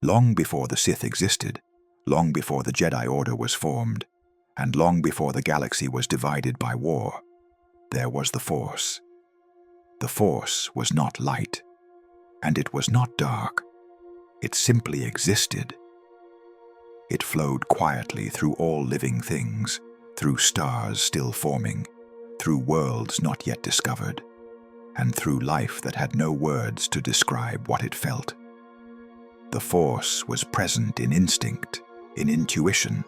Long before the Sith existed, long before the Jedi Order was formed, and long before the galaxy was divided by war, there was the Force. The Force was not light, and it was not dark. It simply existed. It flowed quietly through all living things, through stars still forming, through worlds not yet discovered, and through life that had no words to describe what it felt. The Force was present in instinct, in intuition,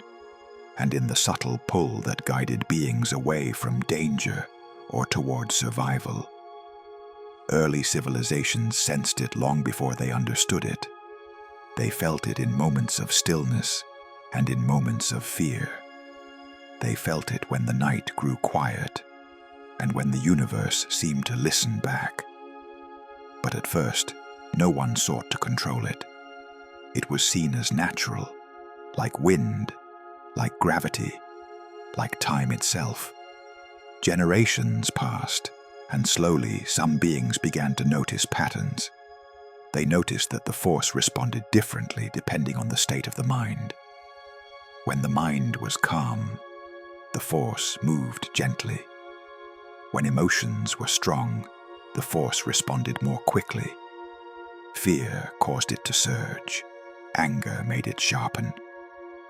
and in the subtle pull that guided beings away from danger or toward survival. Early civilizations sensed it long before they understood it. They felt it in moments of stillness and in moments of fear. They felt it when the night grew quiet and when the universe seemed to listen back. But at first, no one sought to control it. It was seen as natural, like wind, like gravity, like time itself. Generations passed, and slowly some beings began to notice patterns. They noticed that the Force responded differently depending on the state of the mind. When the mind was calm, the Force moved gently. When emotions were strong, the Force responded more quickly. Fear caused it to surge. Anger made it sharpen.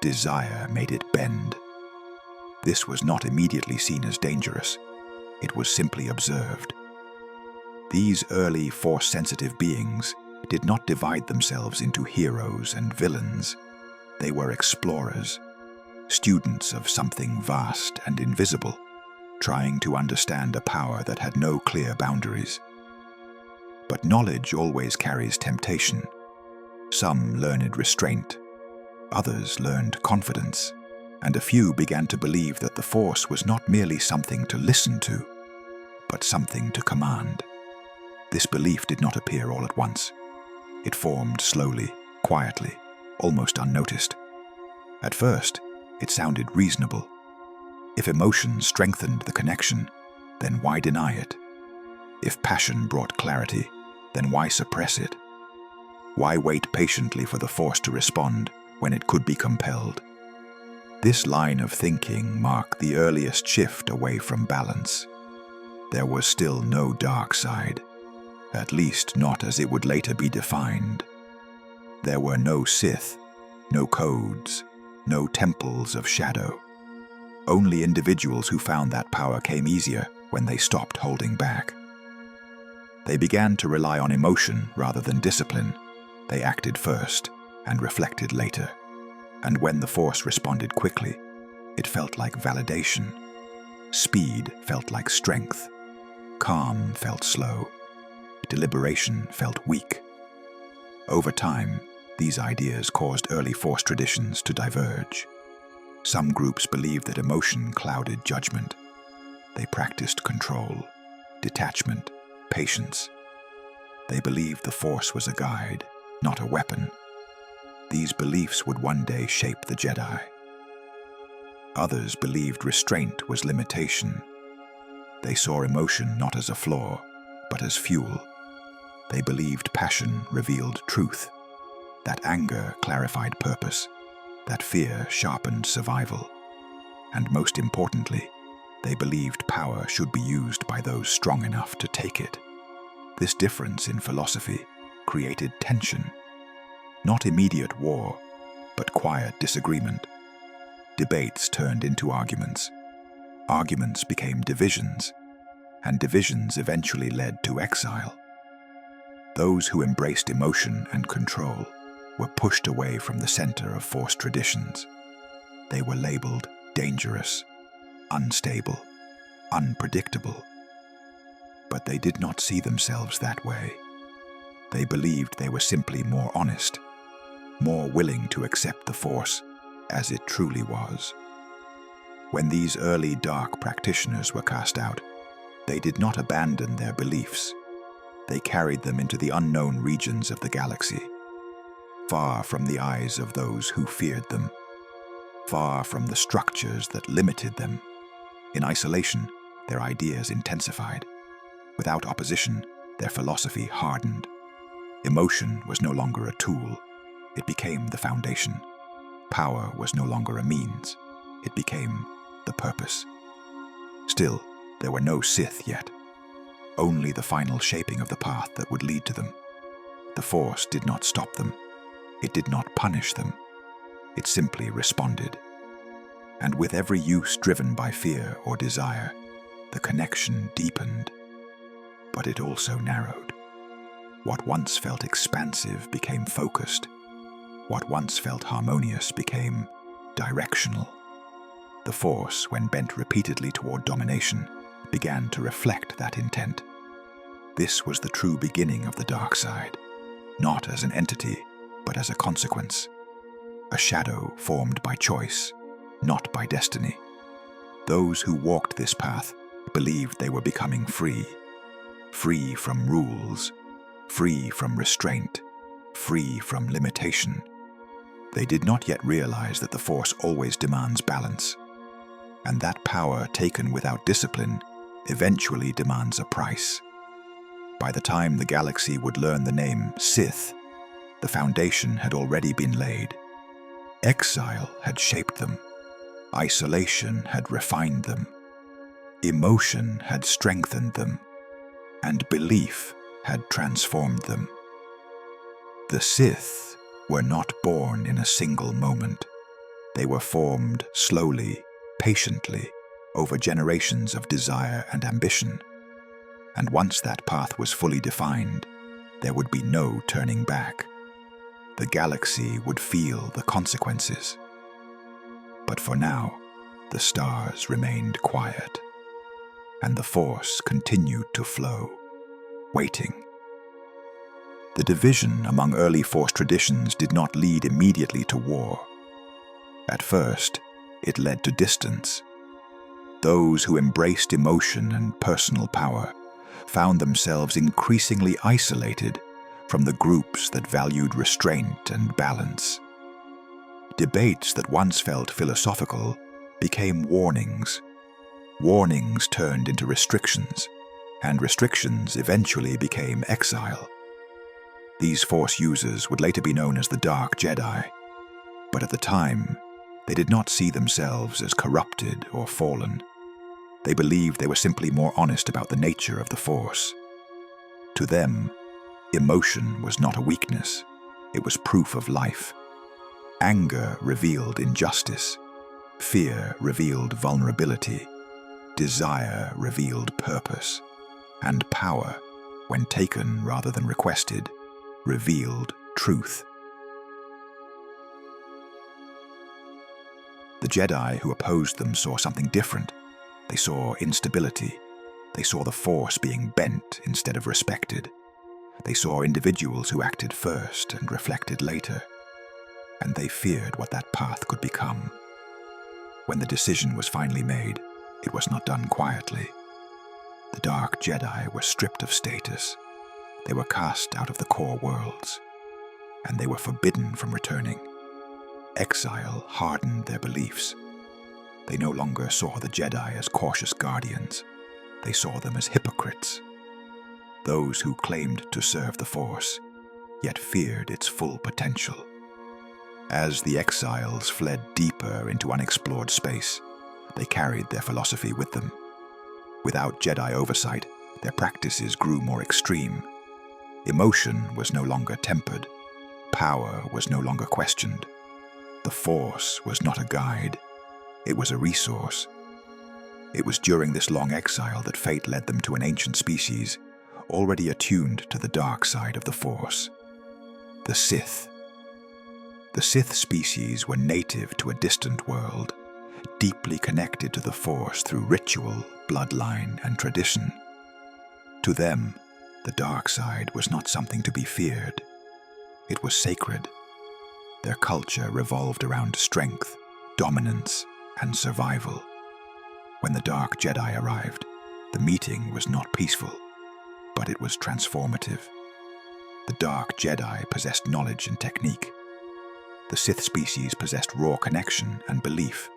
Desire made it bend. This was not immediately seen as dangerous. It was simply observed. These early Force-sensitive beings did not divide themselves into heroes and villains. They were explorers, students of something vast and invisible, trying to understand a power that had no clear boundaries. But knowledge always carries temptation. Some learned restraint, others learned confidence, and a few began to believe that the Force was not merely something to listen to, but something to command. This belief did not appear all at once. It formed slowly, quietly, almost unnoticed. At first, it sounded reasonable. If emotion strengthened the connection, then why deny it? If passion brought clarity, then why suppress it? Why wait patiently for the Force to respond when it could be compelled? This line of thinking marked the earliest shift away from balance. There was still no dark side, at least not as it would later be defined. There were no Sith, no codes, no temples of shadow. Only individuals who found that power came easier when they stopped holding back. They began to rely on emotion rather than discipline. They acted first and reflected later. And when the Force responded quickly, it felt like validation. Speed felt like strength. Calm felt slow. Deliberation felt weak. Over time, these ideas caused early Force traditions to diverge. Some groups believed that emotion clouded judgment. They practiced control, detachment, patience. They believed the Force was a guide, not a weapon. These beliefs would one day shape the Jedi. Others believed restraint was limitation. They saw emotion not as a flaw, but as fuel. They believed passion revealed truth, that anger clarified purpose, that fear sharpened survival. And most importantly, they believed power should be used by those strong enough to take it. This difference in philosophy created tension. Not immediate war, but quiet disagreement. Debates turned into arguments. Arguments became divisions, and divisions eventually led to exile. Those who embraced emotion and control were pushed away from the center of Force traditions. They were labeled dangerous, unstable, unpredictable. But they did not see themselves that way. They believed they were simply more honest, more willing to accept the Force as it truly was. When these early dark practitioners were cast out, they did not abandon their beliefs. They carried them into the unknown regions of the galaxy, far from the eyes of those who feared them, far from the structures that limited them. In isolation, their ideas intensified. Without opposition, their philosophy hardened. Emotion was no longer a tool. It became the foundation. Power was no longer a means. It became the purpose. Still, there were no Sith yet. Only the final shaping of the path that would lead to them. The Force did not stop them. It did not punish them. It simply responded. And with every use driven by fear or desire, the connection deepened. But it also narrowed. What once felt expansive became focused. What once felt harmonious became directional. The Force, when bent repeatedly toward domination, began to reflect that intent. This was the true beginning of the dark side, not as an entity, but as a consequence. A shadow formed by choice, not by destiny. Those who walked this path believed they were becoming free. Free from rules, free from restraint, free from limitation. They did not yet realize that the Force always demands balance, and that power taken without discipline eventually demands a price. By the time the galaxy would learn the name Sith, the foundation had already been laid. Exile had shaped them. Isolation had refined them. Emotion had strengthened them. And belief had transformed them. The Sith were not born in a single moment. They were formed slowly, patiently, over generations of desire and ambition. And once that path was fully defined, there would be no turning back. The galaxy would feel the consequences. But for now, the stars remained quiet, and the Force continued to flow, waiting. The division among early Force traditions did not lead immediately to war. At first, it led to distance. Those who embraced emotion and personal power found themselves increasingly isolated from the groups that valued restraint and balance. Debates that once felt philosophical became warnings. Warnings turned into restrictions, and restrictions eventually became exile. These Force users would later be known as the Dark Jedi, but at the time, they did not see themselves as corrupted or fallen. They believed they were simply more honest about the nature of the Force. To them, emotion was not a weakness, it was proof of life. Anger revealed injustice, fear revealed vulnerability, desire revealed purpose, and power, when taken rather than requested, revealed truth. The Jedi who opposed them saw something different. They saw instability. They saw the Force being bent instead of respected. They saw individuals who acted first and reflected later. And they feared what that path could become. When the decision was finally made, it was not done quietly. The Dark Jedi were stripped of status. They were cast out of the core worlds, and they were forbidden from returning. Exile hardened their beliefs. They no longer saw the Jedi as cautious guardians. They saw them as hypocrites. Those who claimed to serve the Force, yet feared its full potential. As the exiles fled deeper into unexplored space, they carried their philosophy with them. Without Jedi oversight, their practices grew more extreme. Emotion was no longer tempered. Power was no longer questioned. The Force was not a guide. It was a resource. It was during this long exile that fate led them to an ancient species, already attuned to the dark side of the Force. The Sith. The Sith species were native to a distant world, deeply connected to the Force through ritual, bloodline, and tradition. To them, the dark side was not something to be feared. It was sacred. Their culture revolved around strength, dominance, and survival. When the Dark Jedi arrived, the meeting was not peaceful, but it was transformative. The Dark Jedi possessed knowledge and technique. The Sith species possessed raw connection and belief.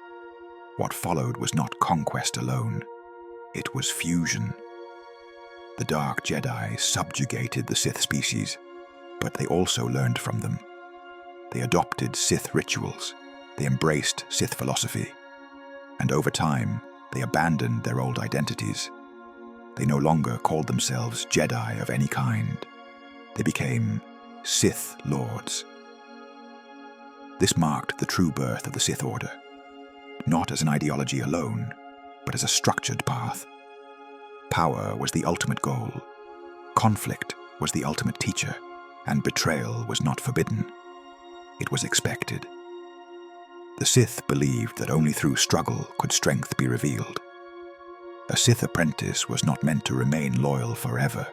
What followed was not conquest alone. It was fusion. The Dark Jedi subjugated the Sith species, but they also learned from them. They adopted Sith rituals. They embraced Sith philosophy. And over time, they abandoned their old identities. They no longer called themselves Jedi of any kind. They became Sith Lords. This marked the true birth of the Sith Order, not as an ideology alone, but as a structured path. Power was the ultimate goal. Conflict was the ultimate teacher, and betrayal was not forbidden. It was expected. The Sith believed that only through struggle could strength be revealed. A Sith apprentice was not meant to remain loyal forever.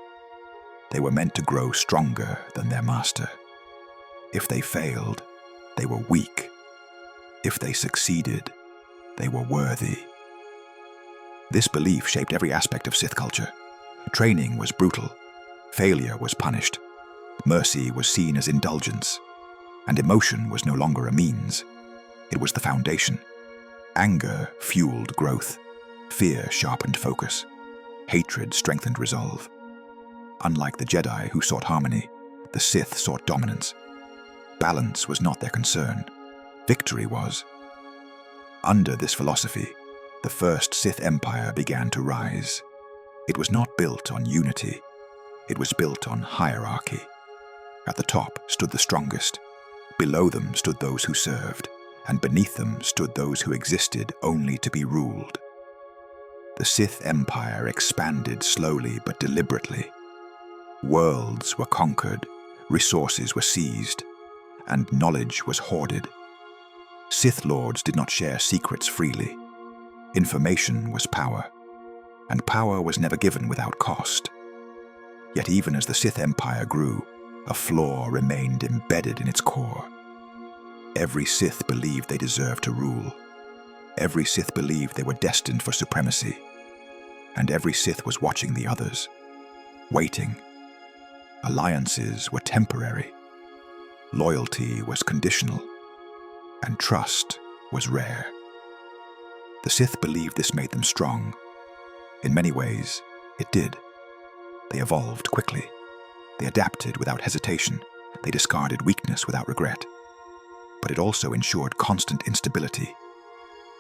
They were meant to grow stronger than their master. If they failed, they were weak. If they succeeded, they were worthy. This belief shaped every aspect of Sith culture. Training was brutal. Failure was punished. Mercy was seen as indulgence. And emotion was no longer a means. It was the foundation. Anger fueled growth. Fear sharpened focus. Hatred strengthened resolve. Unlike the Jedi who sought harmony, the Sith sought dominance. Balance was not their concern. Victory was. Under this philosophy, the first Sith Empire began to rise. It was not built on unity. It was built on hierarchy. At the top stood the strongest. Below them stood those who served, and beneath them stood those who existed only to be ruled. The Sith Empire expanded slowly but deliberately. Worlds were conquered, resources were seized, and knowledge was hoarded. Sith Lords did not share secrets freely. Information was power, and power was never given without cost. Yet even as the Sith Empire grew, a flaw remained embedded in its core. Every Sith believed they deserved to rule. Every Sith believed they were destined for supremacy. And every Sith was watching the others, waiting. Alliances were temporary. Loyalty was conditional. And trust was rare. The Sith believed this made them strong. In many ways, it did. They evolved quickly. They adapted without hesitation. They discarded weakness without regret. But it also ensured constant instability.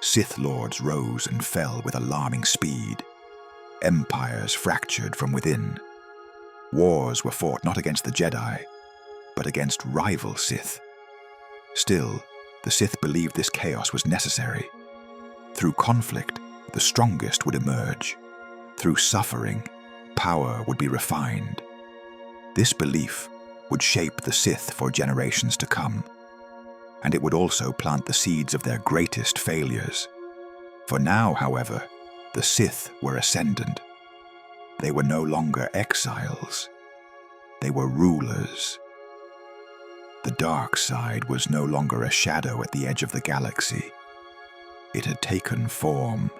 Sith Lords rose and fell with alarming speed. Empires fractured from within. Wars were fought not against the Jedi, but against rival Sith. Still, the Sith believed this chaos was necessary. Through conflict, the strongest would emerge. Through suffering, power would be refined. This belief would shape the Sith for generations to come. And it would also plant the seeds of their greatest failures. For now, however, the Sith were ascendant. They were no longer exiles. They were rulers. The dark side was no longer a shadow at the edge of the galaxy. It had taken form.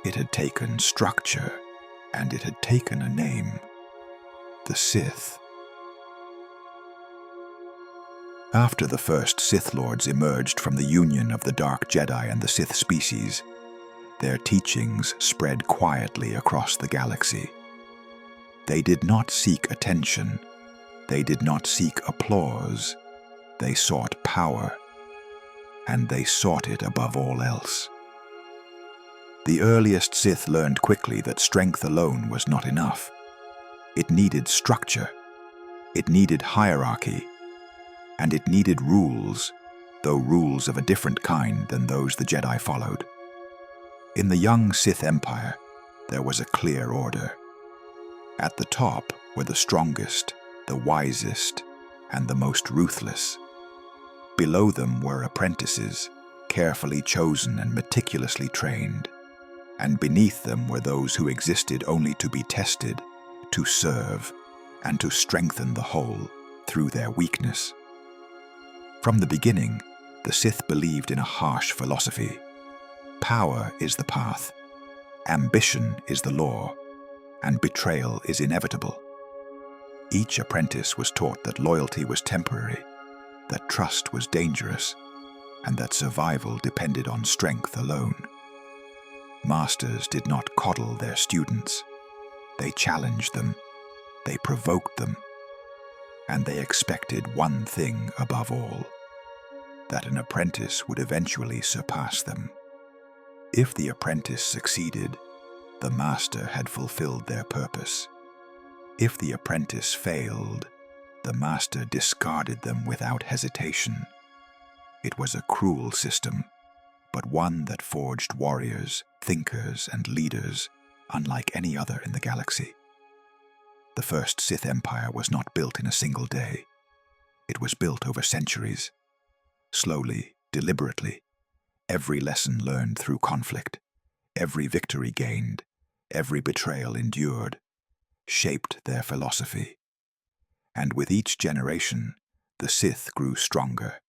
It had taken structure. And it had taken a name. The Sith. After the first Sith Lords emerged from the union of the Dark Jedi and the Sith species, their teachings spread quietly across the galaxy. They did not seek attention. They did not seek applause. They sought power. And they sought it above all else. The earliest Sith learned quickly that strength alone was not enough. It needed structure. It needed hierarchy. And it needed rules, though rules of a different kind than those the Jedi followed. In the young Sith Empire, there was a clear order. At the top were the strongest, the wisest, and the most ruthless. Below them were apprentices, carefully chosen and meticulously trained. And beneath them were those who existed only to be tested, to serve, and to strengthen the whole through their weakness. From the beginning, the Sith believed in a harsh philosophy. Power is the path, ambition is the law, and betrayal is inevitable. Each apprentice was taught that loyalty was temporary, that trust was dangerous, and that survival depended on strength alone. Masters did not coddle their students. They challenged them, they provoked them, and they expected one thing above all: that an apprentice would eventually surpass them. If the apprentice succeeded, the master had fulfilled their purpose. If the apprentice failed, the master discarded them without hesitation. It was a cruel system, but one that forged warriors, thinkers, and leaders unlike any other in the galaxy. The first Sith Empire was not built in a single day. It was built over centuries. Slowly, deliberately, every lesson learned through conflict, every victory gained, every betrayal endured, shaped their philosophy. And with each generation, the Sith grew stronger.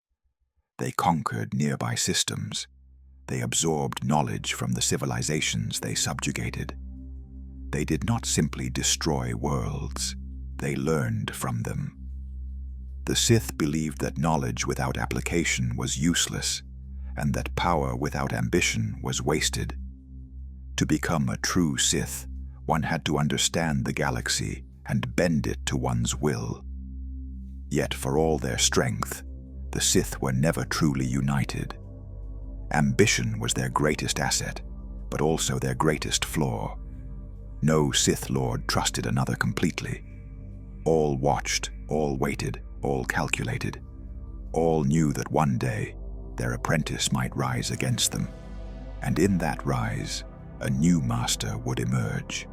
They conquered nearby systems. They absorbed knowledge from the civilizations they subjugated. They did not simply destroy worlds. They learned from them. The Sith believed that knowledge without application was useless, and that power without ambition was wasted. To become a true Sith, one had to understand the galaxy and bend it to one's will. Yet for all their strength, the Sith were never truly united. Ambition was their greatest asset, but also their greatest flaw. No Sith Lord trusted another completely. All watched, all waited, all calculated. All knew that one day their apprentice might rise against them, and in that rise, a new master would emerge.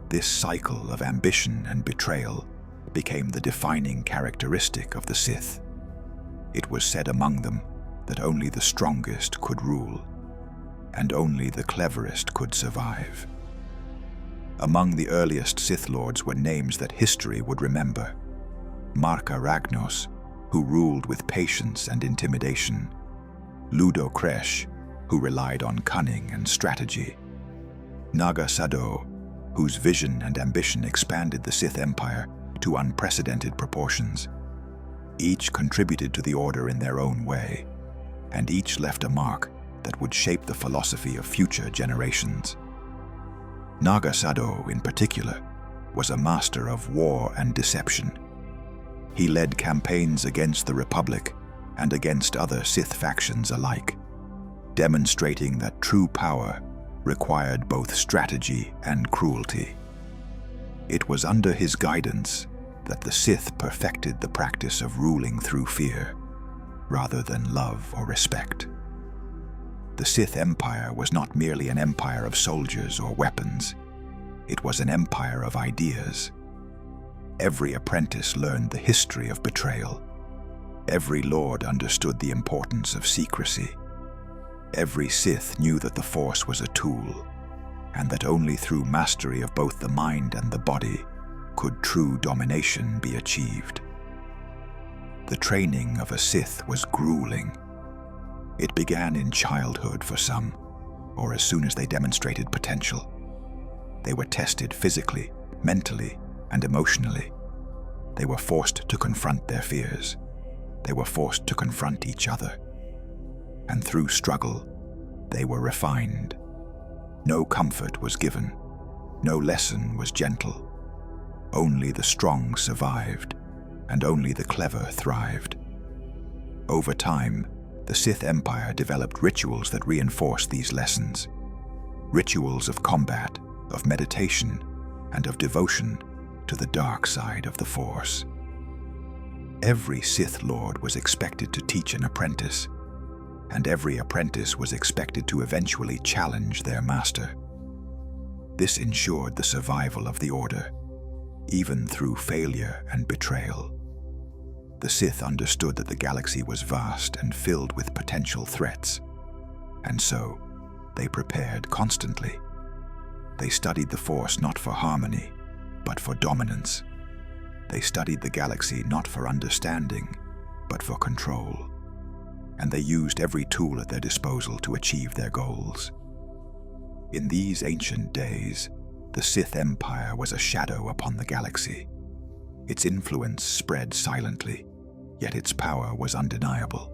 This cycle of ambition and betrayal became the defining characteristic of the Sith. It was said among them that only the strongest could rule, and only the cleverest could survive. Among the earliest Sith Lords were names that history would remember. Marka Ragnos, who ruled with patience and intimidation. Ludo Kresh, who relied on cunning and strategy. Naga Sado, whose vision and ambition expanded the Sith Empire to unprecedented proportions. Each contributed to the Order in their own way, and each left a mark that would shape the philosophy of future generations. Naga Sado, in particular, was a master of war and deception. He led campaigns against the Republic and against other Sith factions alike, demonstrating that true power required both strategy and cruelty. It was under his guidance that the Sith perfected the practice of ruling through fear, rather than love or respect. The Sith Empire was not merely an empire of soldiers or weapons. It was an empire of ideas. Every apprentice learned the history of betrayal. Every Lord understood the importance of secrecy. Every Sith knew that the Force was a tool, and that only through mastery of both the mind and the body could true domination be achieved. The training of a Sith was grueling. It began in childhood for some, or as soon as they demonstrated potential. They were tested physically, mentally, and emotionally. They were forced to confront their fears. They were forced to confront each other. And through struggle, they were refined. No comfort was given. No lesson was gentle. Only the strong survived, and only the clever thrived. Over time, the Sith Empire developed rituals that reinforced these lessons. Rituals of combat, of meditation, and of devotion to the dark side of the Force. Every Sith Lord was expected to teach an apprentice, and every apprentice was expected to eventually challenge their master. This ensured the survival of the Order, even through failure and betrayal. The Sith understood that the galaxy was vast and filled with potential threats, and so they prepared constantly. They studied the Force not for harmony, but for dominance. They studied the galaxy not for understanding, but for control. And they used every tool at their disposal to achieve their goals. In these ancient days, the Sith Empire was a shadow upon the galaxy. Its influence spread silently, yet its power was undeniable.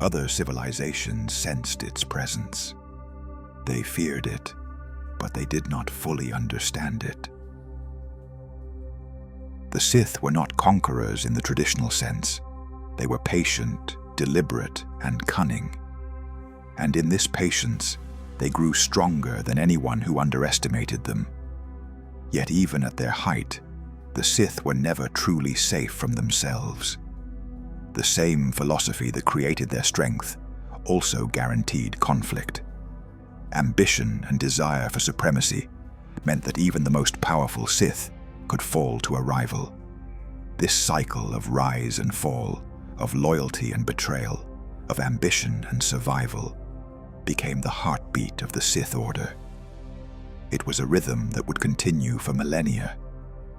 Other civilizations sensed its presence. They feared it, but they did not fully understand it. The Sith were not conquerors in the traditional sense. They were patient, deliberate, and cunning. And in this patience, they grew stronger than anyone who underestimated them. Yet even at their height, the Sith were never truly safe from themselves. The same philosophy that created their strength also guaranteed conflict. Ambition and desire for supremacy meant that even the most powerful Sith could fall to a rival. This cycle of rise and fall, of loyalty and betrayal, of ambition and survival, became the heartbeat of the Sith Order. It was a rhythm that would continue for millennia,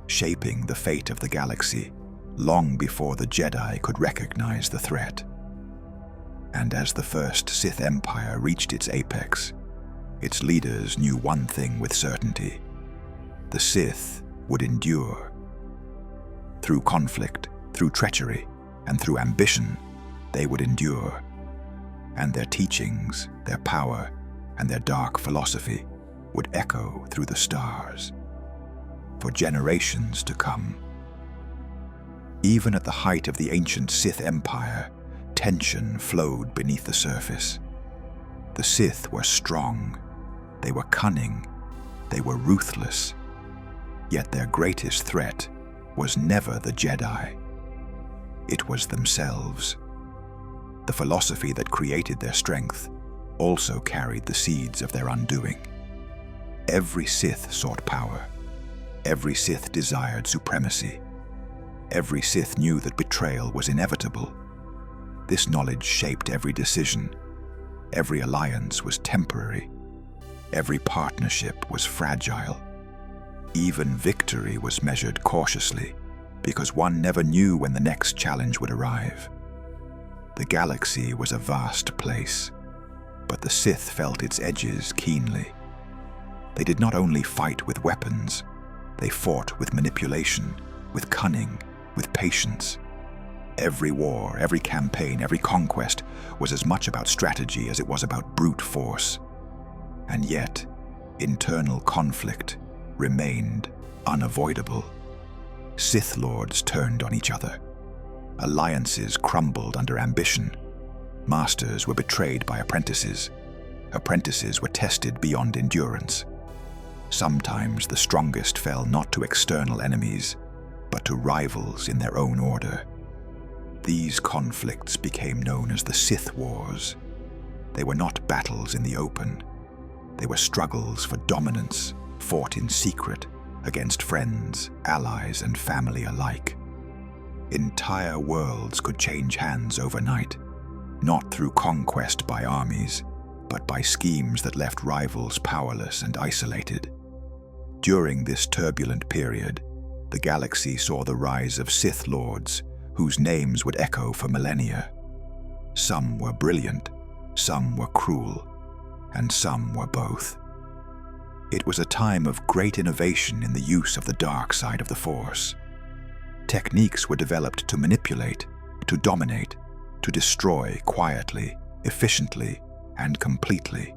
shaping the fate of the galaxy long before the Jedi could recognize the threat. And as the first Sith Empire reached its apex, its leaders knew one thing with certainty: the Sith would endure. Through conflict, through treachery, and through ambition, they would endure. And their teachings, their power, and their dark philosophy would echo through the stars for generations to come. Even at the height of the ancient Sith Empire, tension flowed beneath the surface. The Sith were strong, they were cunning, they were ruthless. Yet their greatest threat was never the Jedi. It was themselves. The philosophy that created their strength also carried the seeds of their undoing. Every Sith sought power. Every Sith desired supremacy. Every Sith knew that betrayal was inevitable. This knowledge shaped every decision. Every alliance was temporary. Every partnership was fragile. Even victory was measured cautiously, because one never knew when the next challenge would arrive. The galaxy was a vast place, but the Sith felt its edges keenly. They did not only fight with weapons, they fought with manipulation, with cunning, with patience. Every war, every campaign, every conquest was as much about strategy as it was about brute force. And yet, internal conflict remained unavoidable. Sith Lords turned on each other. Alliances crumbled under ambition. Masters were betrayed by apprentices. Apprentices were tested beyond endurance. Sometimes the strongest fell not to external enemies, but to rivals in their own order. These conflicts became known as the Sith Wars. They were not battles in the open. They were struggles for dominance, fought in secret against friends, allies, and family alike. Entire worlds could change hands overnight, not through conquest by armies, but by schemes that left rivals powerless and isolated. During this turbulent period, the galaxy saw the rise of Sith Lords, whose names would echo for millennia. Some were brilliant, some were cruel, and some were both. It was a time of great innovation in the use of the dark side of the Force. Techniques were developed to manipulate, to dominate, to destroy quietly, efficiently, and completely.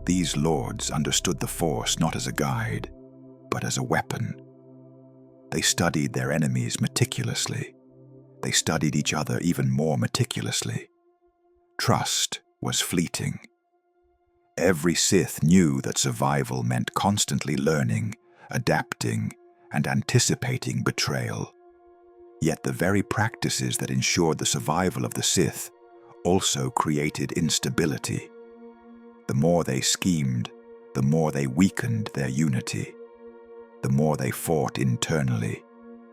These lords understood the Force not as a guide, but as a weapon. They studied their enemies meticulously. They studied each other even more meticulously. Trust was fleeting. Every Sith knew that survival meant constantly learning, adapting, and anticipating betrayal. Yet the very practices that ensured the survival of the Sith also created instability. The more they schemed, the more they weakened their unity. The more they fought internally,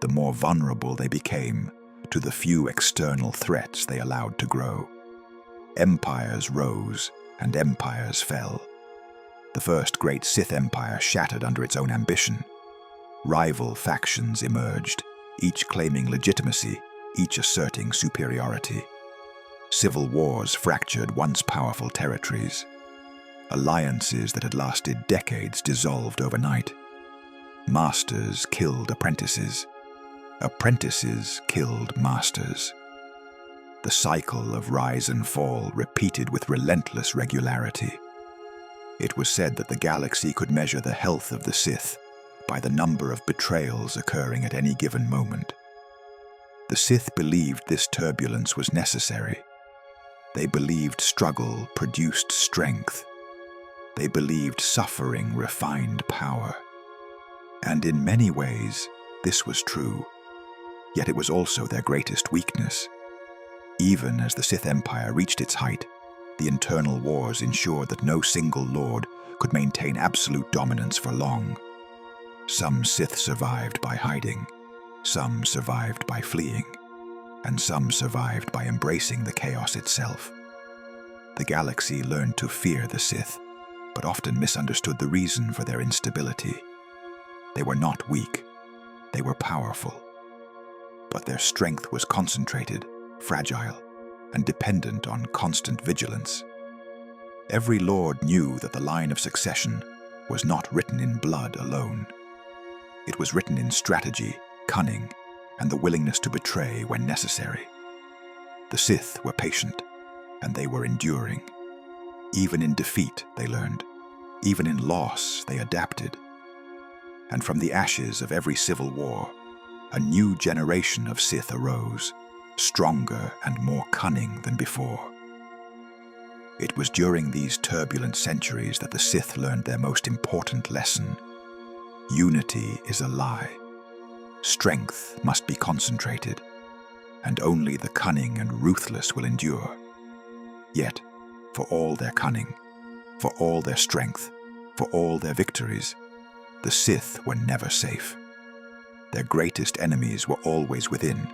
the more vulnerable they became to the few external threats they allowed to grow. Empires rose and empires fell. The first great Sith Empire shattered under its own ambition. Rival factions emerged, each claiming legitimacy, each asserting superiority. Civil wars fractured once powerful territories. Alliances that had lasted decades dissolved overnight. Masters killed apprentices. Apprentices killed masters. The cycle of rise and fall repeated with relentless regularity. It was said that the galaxy could measure the health of the Sith by the number of betrayals occurring at any given moment. The Sith believed this turbulence was necessary. They believed struggle produced strength. They believed suffering refined power. And in many ways, this was true. Yet it was also their greatest weakness. Even as the Sith Empire reached its height, the internal wars ensured that no single lord could maintain absolute dominance for long. Some Sith survived by hiding, some survived by fleeing, and some survived by embracing the chaos itself. The galaxy learned to fear the Sith, but often misunderstood the reason for their instability. They were not weak, they were powerful. But their strength was concentrated, fragile, and dependent on constant vigilance. Every lord knew that the line of succession was not written in blood alone. It was written in strategy, cunning, and the willingness to betray when necessary. The Sith were patient, and they were enduring. Even in defeat, they learned. Even in loss, they adapted. And from the ashes of every civil war, a new generation of Sith arose, stronger and more cunning than before. It was during these turbulent centuries that the Sith learned their most important lesson. Unity is a lie. Strength must be concentrated, and only the cunning and ruthless will endure. Yet, for all their cunning, for all their strength, for all their victories, the Sith were never safe. Their greatest enemies were always within,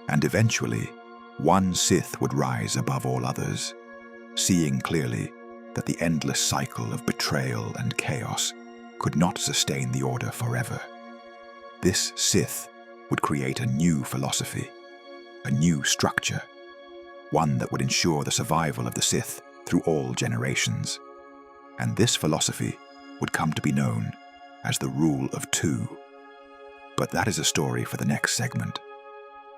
and eventually, one Sith would rise above all others, seeing clearly that the endless cycle of betrayal and chaos could not sustain the Order forever. This Sith would create a new philosophy, a new structure, one that would ensure the survival of the Sith through all generations. And this philosophy would come to be known as the Rule of Two. But that is a story for the next segment.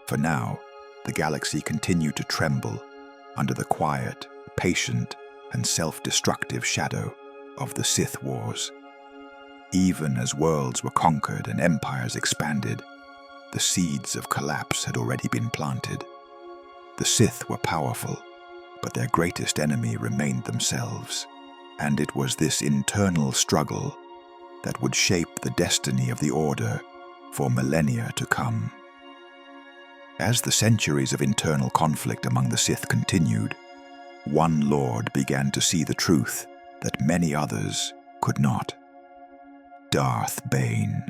For now, the galaxy continued to tremble under the quiet, patient, and self-destructive shadow of the Sith Wars. Even as worlds were conquered and empires expanded, the seeds of collapse had already been planted. The Sith were powerful, but their greatest enemy remained themselves. And it was this internal struggle that would shape the destiny of the Order for millennia to come. As the centuries of internal conflict among the Sith continued, one Lord began to see the truth that many others could not. Darth Bane.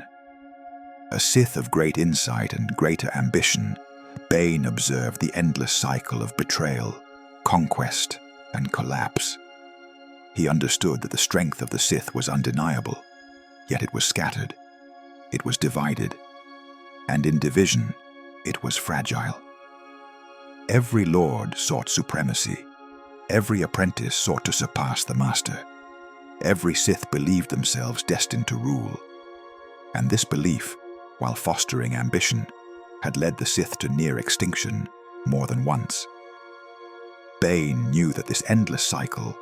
A Sith of great insight and greater ambition, Bane observed the endless cycle of betrayal, conquest, and collapse. He understood that the strength of the Sith was undeniable, yet it was scattered, it was divided, and in division, it was fragile. Every lord sought supremacy. Every apprentice sought to surpass the master. Every Sith believed themselves destined to rule. And this belief, while fostering ambition, had led the Sith to near extinction more than once. Bane knew that this endless cycle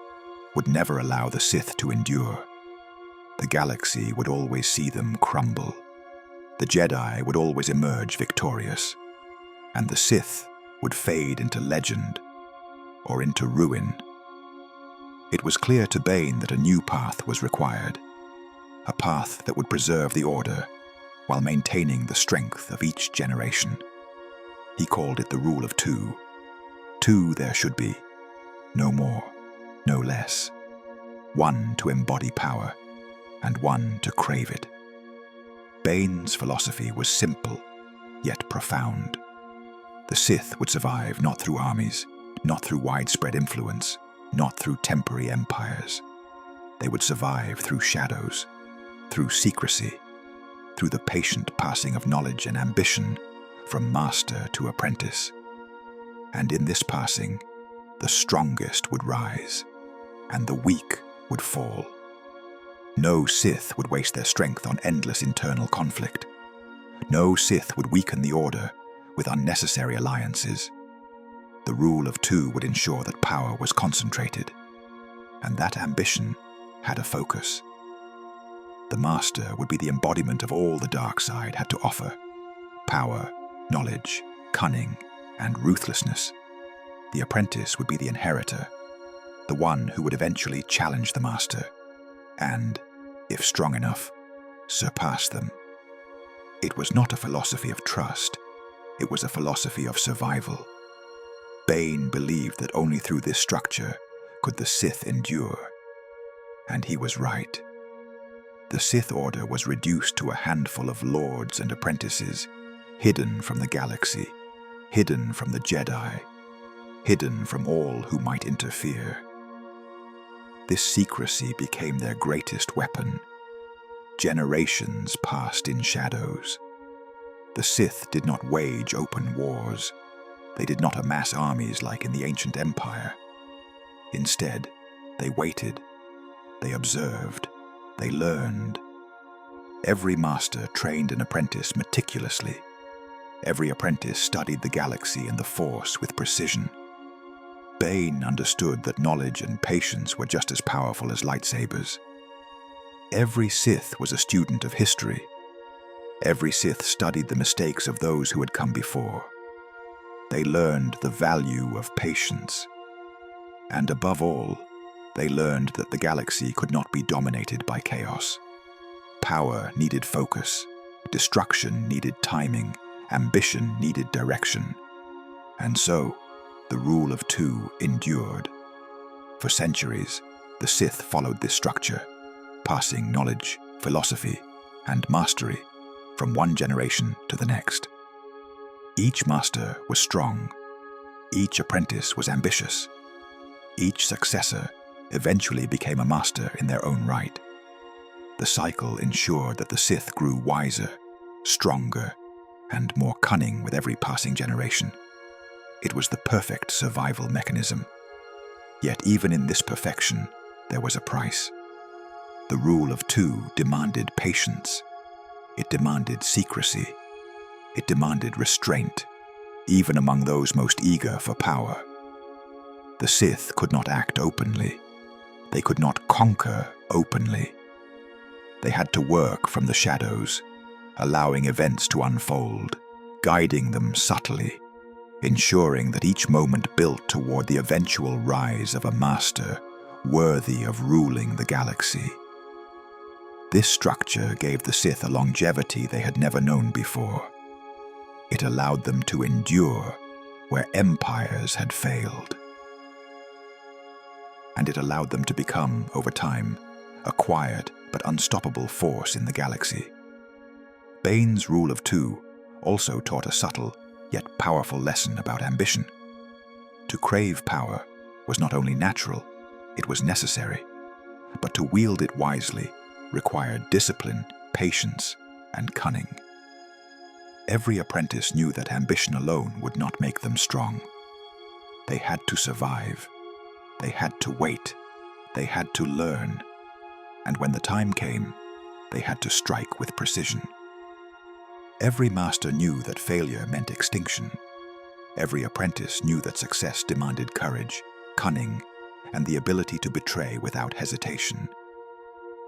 would never allow the Sith to endure. The galaxy would always see them crumble. The Jedi would always emerge victorious, and the Sith would fade into legend or into ruin. It was clear to Bane that a new path was required, a path that would preserve the Order while maintaining the strength of each generation. He called it the Rule of Two. Two there should be, no more, no less. One to embody power, and one to crave it. Bane's philosophy was simple, yet profound. The Sith would survive not through armies, not through widespread influence, not through temporary empires. They would survive through shadows, through secrecy, through the patient passing of knowledge and ambition from master to apprentice. And in this passing, the strongest would rise, and the weak would fall. No Sith would waste their strength on endless internal conflict. No Sith would weaken the Order with unnecessary alliances. The Rule of Two would ensure that power was concentrated, and that ambition had a focus. The Master would be the embodiment of all the dark side had to offer: power, knowledge, cunning, and ruthlessness. The apprentice would be the inheritor, the one who would eventually challenge the master, and, if strong enough, surpass them. It was not a philosophy of trust, it was a philosophy of survival. Bane believed that only through this structure could the Sith endure. And he was right. The Sith Order was reduced to a handful of lords and apprentices, hidden from the galaxy, hidden from the Jedi, hidden from all who might interfere. This secrecy became their greatest weapon. Generations passed in shadows. The Sith did not wage open wars. They did not amass armies like in the ancient Empire. Instead, they waited. They observed. They learned. Every master trained an apprentice meticulously. Every apprentice studied the galaxy and the Force with precision. Bane understood that knowledge and patience were just as powerful as lightsabers. Every Sith was a student of history. Every Sith studied the mistakes of those who had come before. They learned the value of patience. And above all, they learned that the galaxy could not be dominated by chaos. Power needed focus, destruction needed timing, ambition needed direction. And so, the rule of two endured. For centuries, the Sith followed this structure, passing knowledge, philosophy, and mastery from one generation to the next. Each master was strong. Each apprentice was ambitious. Each successor eventually became a master in their own right. The cycle ensured that the Sith grew wiser, stronger, and more cunning with every passing generation. It was the perfect survival mechanism. Yet even in this perfection, there was a price. The rule of two demanded patience. It demanded secrecy. It demanded restraint, even among those most eager for power. The Sith could not act openly. They could not conquer openly. They had to work from the shadows, allowing events to unfold, guiding them subtly, ensuring that each moment built toward the eventual rise of a master worthy of ruling the galaxy. This structure gave the Sith a longevity they had never known before. It allowed them to endure where empires had failed. And it allowed them to become, over time, a quiet but unstoppable force in the galaxy. Bane's rule of two also taught a subtle yet powerful lesson about ambition. To crave power was not only natural, it was necessary, but to wield it wisely required discipline, patience, and cunning. Every apprentice knew that ambition alone would not make them strong. They had to survive. They had to wait. They had to learn. And when the time came, they had to strike with precision. Every master knew that failure meant extinction. Every apprentice knew that success demanded courage, cunning, and the ability to betray without hesitation.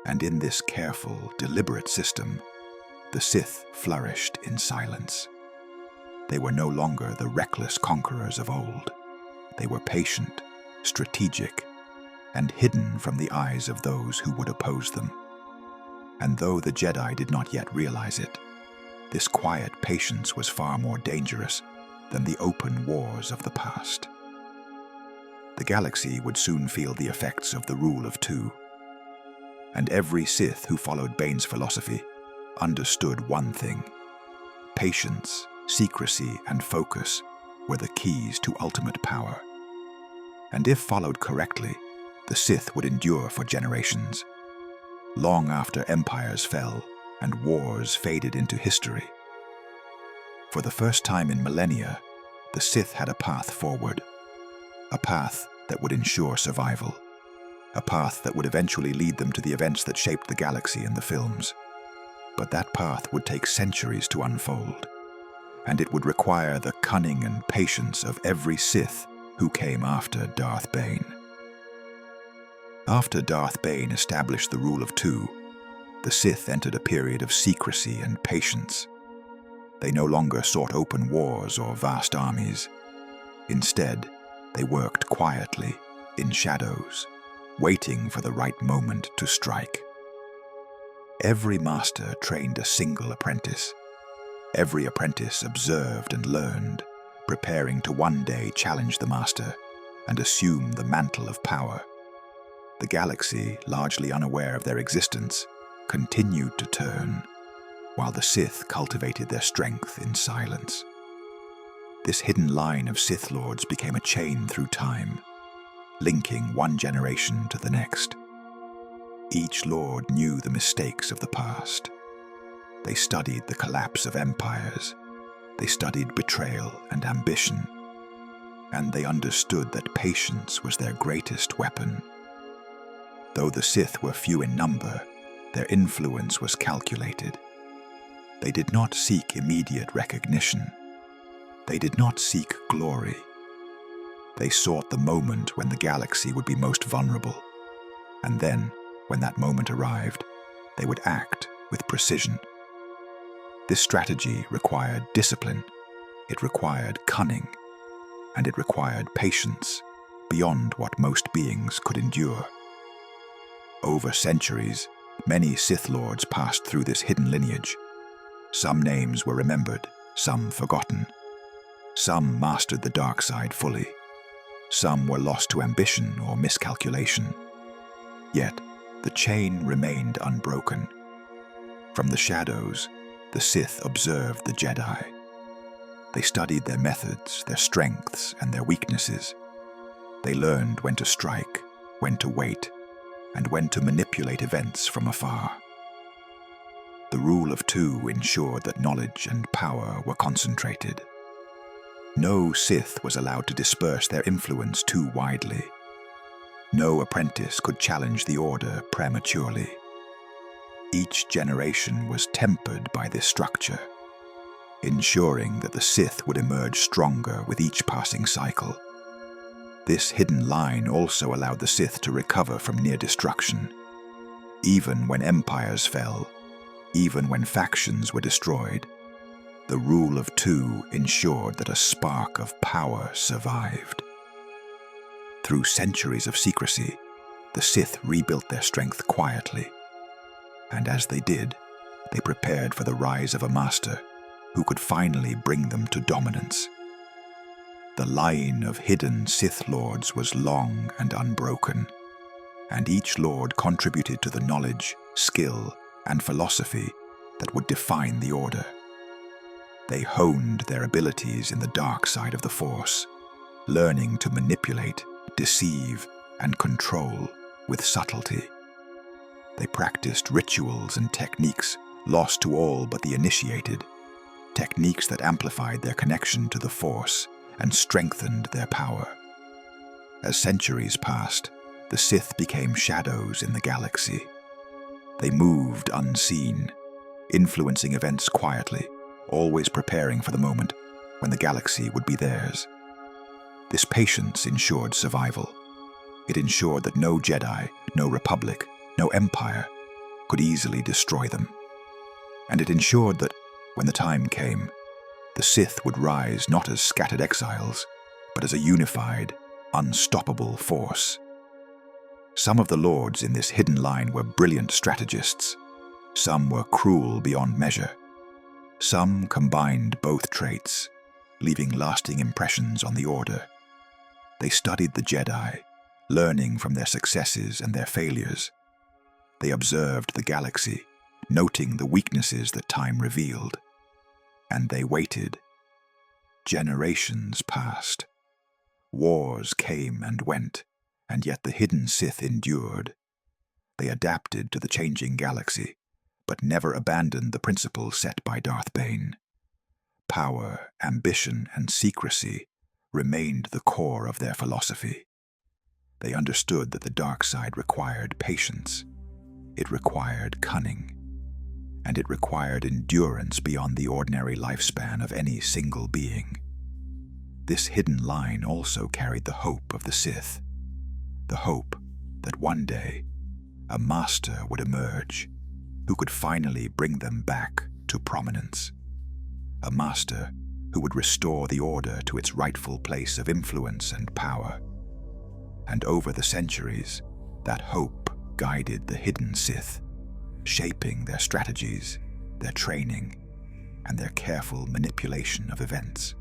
And in this careful, deliberate system, the Sith flourished in silence. They were no longer the reckless conquerors of old. They were patient, strategic, and hidden from the eyes of those who would oppose them. And though the Jedi did not yet realize it, this quiet patience was far more dangerous than the open wars of the past. The galaxy would soon feel the effects of the rule of two, and every Sith who followed Bane's philosophy understood one thing: patience, secrecy, and focus were the keys to ultimate power. And if followed correctly, the Sith would endure for generations, long after empires fell and wars faded into history. For the first time in millennia, the Sith had a path forward, a path that would ensure survival, a path that would eventually lead them to the events that shaped the galaxy in the films. But that path would take centuries to unfold, and it would require the cunning and patience of every Sith who came after Darth Bane. After Darth Bane established the rule of two, the Sith entered a period of secrecy and patience. They no longer sought open wars or vast armies. Instead, they worked quietly, in shadows, waiting for the right moment to strike. Every master trained a single apprentice. Every apprentice observed and learned, preparing to one day challenge the master and assume the mantle of power. The galaxy, largely unaware of their existence, continued to turn, while the Sith cultivated their strength in silence. This hidden line of Sith Lords became a chain through time, linking one generation to the next. Each Lord knew the mistakes of the past. They studied the collapse of empires. They studied betrayal and ambition. And they understood that patience was their greatest weapon. Though the Sith were few in number, their influence was calculated. They did not seek immediate recognition. They did not seek glory. They sought the moment when the galaxy would be most vulnerable. And then, when that moment arrived, they would act with precision. This strategy required discipline, it required cunning, and it required patience beyond what most beings could endure. Over centuries, many Sith Lords passed through this hidden lineage. Some names were remembered, some forgotten. Some mastered the dark side fully. Some were lost to ambition or miscalculation. Yet, the chain remained unbroken. From the shadows, the Sith observed the Jedi. They studied their methods, their strengths, and their weaknesses. They learned when to strike, when to wait, and when to manipulate events from afar. The rule of two ensured that knowledge and power were concentrated. No Sith was allowed to disperse their influence too widely. No apprentice could challenge the Order prematurely. Each generation was tempered by this structure, ensuring that the Sith would emerge stronger with each passing cycle. This hidden line also allowed the Sith to recover from near destruction. Even when empires fell, even when factions were destroyed, the rule of two ensured that a spark of power survived. Through centuries of secrecy, the Sith rebuilt their strength quietly. And as they did, they prepared for the rise of a master who could finally bring them to dominance. The line of hidden Sith Lords was long and unbroken, and each Lord contributed to the knowledge, skill, and philosophy that would define the Order. They honed their abilities in the dark side of the Force, learning to manipulate, deceive, and control with subtlety. They practiced rituals and techniques lost to all but the initiated, techniques that amplified their connection to the Force and strengthened their power. As centuries passed, the Sith became shadows in the galaxy. They moved unseen, influencing events quietly, always preparing for the moment when the galaxy would be theirs. This patience ensured survival. It ensured that no Jedi, no Republic, no Empire could easily destroy them. And it ensured that, when the time came, the Sith would rise not as scattered exiles, but as a unified, unstoppable force. Some of the Lords in this hidden line were brilliant strategists. Some were cruel beyond measure. Some combined both traits, leaving lasting impressions on the Order. They studied the Jedi, learning from their successes and their failures. They observed the galaxy, noting the weaknesses that time revealed. And they waited. Generations passed. Wars came and went, and yet the hidden Sith endured. They adapted to the changing galaxy, but never abandoned the principles set by Darth Bane. Power, ambition, and secrecy remained the core of their philosophy. They understood that the dark side required patience. It required cunning. And it required endurance beyond the ordinary lifespan of any single being. This hidden line also carried the hope of the Sith, the hope that one day a master would emerge who could finally bring them back to prominence, a master who would restore the Order to its rightful place of influence and power. And over the centuries, that hope guided the hidden Sith, shaping their strategies, their training, and their careful manipulation of events.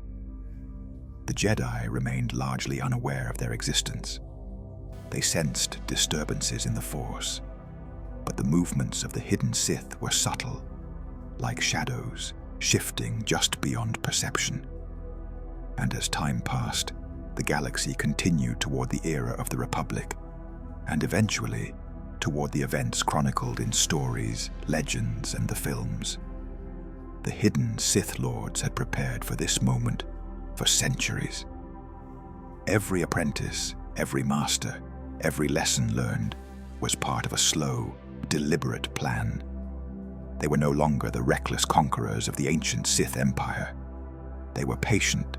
The Jedi remained largely unaware of their existence. They sensed disturbances in the Force, but the movements of the hidden Sith were subtle, like shadows shifting just beyond perception. And as time passed, the galaxy continued toward the era of the Republic, and eventually toward the events chronicled in stories, legends, and the films. The hidden Sith Lords had prepared for this moment for centuries. Every apprentice, every master, every lesson learned was part of a slow, deliberate plan. They were no longer the reckless conquerors of the ancient Sith Empire. They were patient,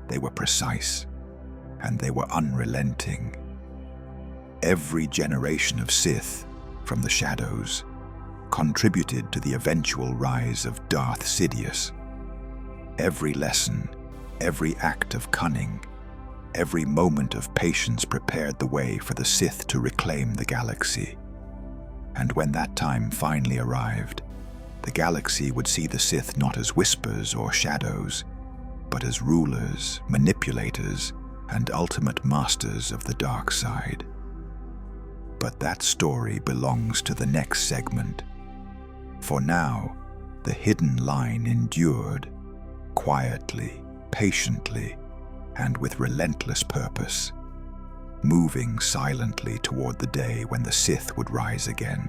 they were precise, and they were unrelenting. Every generation of Sith, from the shadows, contributed to the eventual rise of Darth Sidious. Every lesson, every act of cunning, every moment of patience prepared the way for the Sith to reclaim the galaxy. And when that time finally arrived, the galaxy would see the Sith not as whispers or shadows, but as rulers, manipulators, and ultimate masters of the dark side. But that story belongs to the next segment. For now, the hidden line endured, quietly, patiently, and with relentless purpose, moving silently toward the day when the Sith would rise again.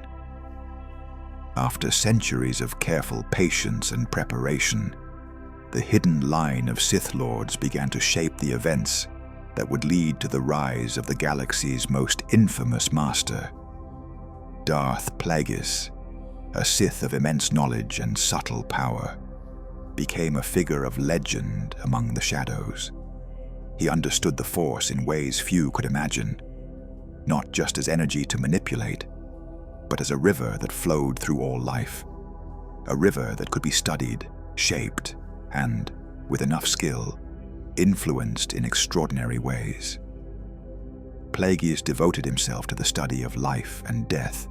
After centuries of careful patience and preparation, the hidden line of Sith Lords began to shape the events that would lead to the rise of the galaxy's most infamous master. Darth Plagueis, a Sith of immense knowledge and subtle power, became a figure of legend among the shadows. He understood the Force in ways few could imagine, not just as energy to manipulate, but as a river that flowed through all life, a river that could be studied, shaped, and, with enough skill, influenced in extraordinary ways. Plagueis devoted himself to the study of life and death,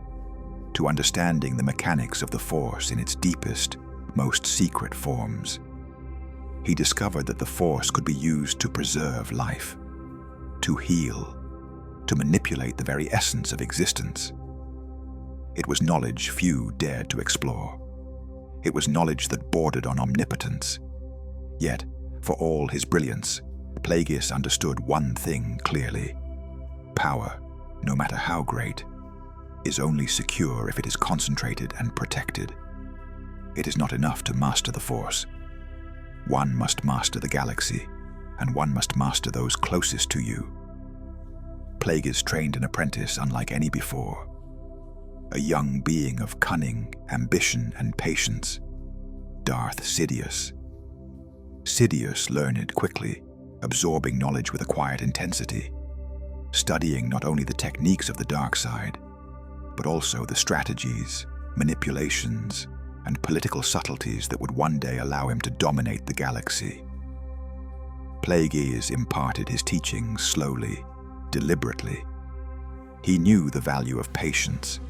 to understanding the mechanics of the Force in its deepest, most secret forms. He discovered that the Force could be used to preserve life, to heal, to manipulate the very essence of existence. It was knowledge few dared to explore. It was knowledge that bordered on omnipotence. Yet, for all his brilliance, Plagueis understood one thing clearly. Power, no matter how great, is only secure if it is concentrated and protected. It is not enough to master the Force. One must master the galaxy, and one must master those closest to you. Plagueis trained an apprentice unlike any before, a young being of cunning, ambition, and patience, Darth Sidious. Sidious learned quickly, absorbing knowledge with a quiet intensity, studying not only the techniques of the dark side, but also the strategies, manipulations, and political subtleties that would one day allow him to dominate the galaxy. Plagueis imparted his teachings slowly, deliberately. He knew the value of patience.